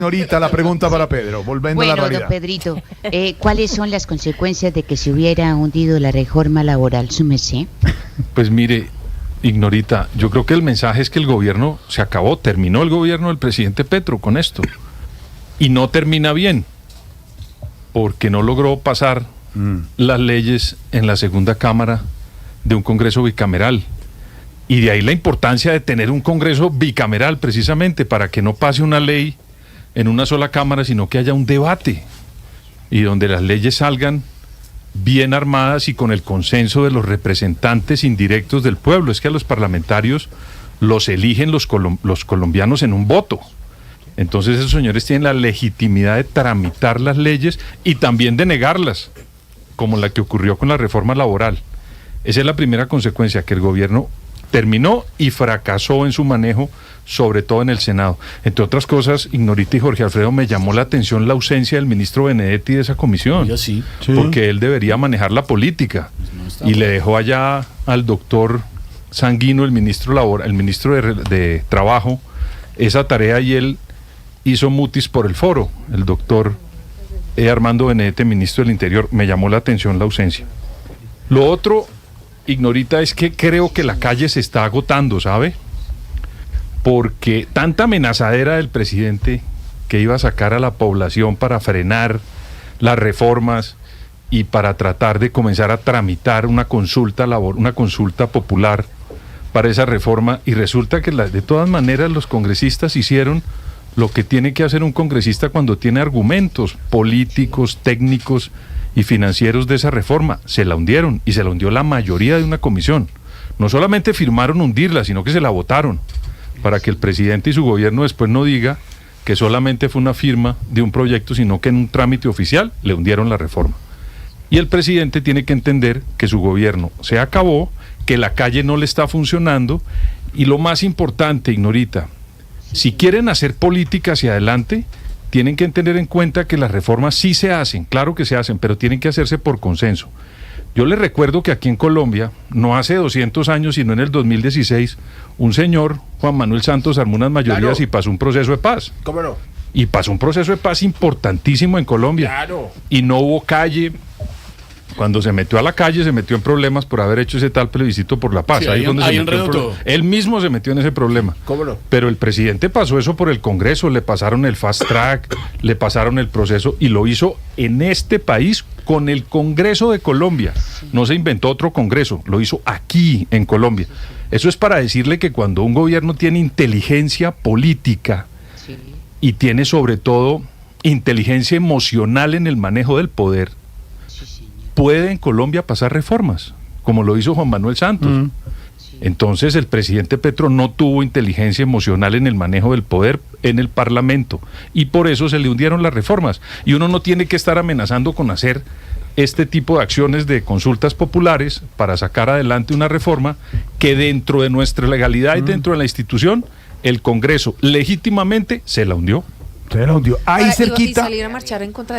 Ahorita la pregunta para Pedro, volviendo a la Bueno, realidad. don Pedrito, ¿cuáles son las consecuencias de que se hubiera hundido la reforma laboral, su merced? Pues mire, Ignorita, yo creo que el mensaje es que el gobierno se acabó, terminó el gobierno del presidente Petro con esto. Y no termina bien, porque no logró pasar las leyes en la segunda cámara de un Congreso bicameral. Y de ahí la importancia de tener un Congreso bicameral, precisamente, para que no pase una ley en una sola cámara, sino que haya un debate y donde las leyes salgan bien armadas y con el consenso de los representantes indirectos del pueblo. Es que a los parlamentarios los eligen los colombianos en un voto. Entonces esos señores tienen la legitimidad de tramitar las leyes y también de negarlas, como la que ocurrió con la reforma laboral. Esa es la primera consecuencia, que el gobierno terminó y fracasó en su manejo, sobre todo en el Senado. Entre otras cosas, Ignorita y Jorge Alfredo, me llamó la atención la ausencia del ministro Benedetti de esa comisión. Yo sí. Porque él debería manejar la política. Y le dejó allá al doctor Sanguino, el ministro de Trabajo, esa tarea, y él hizo mutis por el foro, el doctor Armando Benedetti, ministro del Interior. Me llamó la atención la ausencia. Lo otro, Ignorita, es que creo que la calle se está agotando, ¿sabe? Porque tanta amenazadera del presidente que iba a sacar a la población para frenar las reformas y para tratar de comenzar a tramitar una consulta popular para esa reforma, y resulta que de todas maneras los congresistas hicieron lo que tiene que hacer un congresista cuando tiene argumentos políticos, técnicos y financieros de esa reforma. Se la hundieron, y se la hundió la mayoría de una comisión. No solamente firmaron hundirla, sino que se la votaron, para que el presidente y su gobierno después no diga que solamente fue una firma de un proyecto, sino que en un trámite oficial le hundieron la reforma. Y el presidente tiene que entender que su gobierno se acabó, que la calle no le está funcionando, y lo más importante, Ignorita, si quieren hacer política hacia adelante, tienen que tener en cuenta que las reformas sí se hacen, claro que se hacen, pero tienen que hacerse por consenso. Yo les recuerdo que aquí en Colombia, no hace 200 años, sino en el 2016, un señor, Juan Manuel Santos, armó unas mayorías y pasó un proceso de paz. ¿Cómo no? Y pasó un proceso de paz importantísimo en Colombia. Claro. Y no hubo calle. Cuando se metió a la calle, se metió en problemas por haber hecho ese tal plebiscito por la paz. Sí, ahí es donde se metió enredó todo. Él mismo se metió en ese problema. ¿Cómo no? Pero el presidente pasó eso por el Congreso, le pasaron el fast track, le pasaron el proceso, y lo hizo en este país con el Congreso de Colombia. No se inventó otro Congreso, lo hizo aquí en Colombia. Eso es para decirle que cuando un gobierno tiene inteligencia política y tiene sobre todo inteligencia emocional en el manejo del poder, puede en Colombia pasar reformas, como lo hizo Juan Manuel Santos. Entonces el presidente Petro no tuvo inteligencia emocional en el manejo del poder en el Parlamento, y por eso se le hundieron las reformas. Y uno no tiene que estar amenazando con hacer este tipo de acciones de consultas populares para sacar adelante una reforma que dentro de nuestra legalidad y dentro de la institución, el Congreso legítimamente se la hundió. Se la hundió. Ahí cerquita. Y salir a marchar en contra de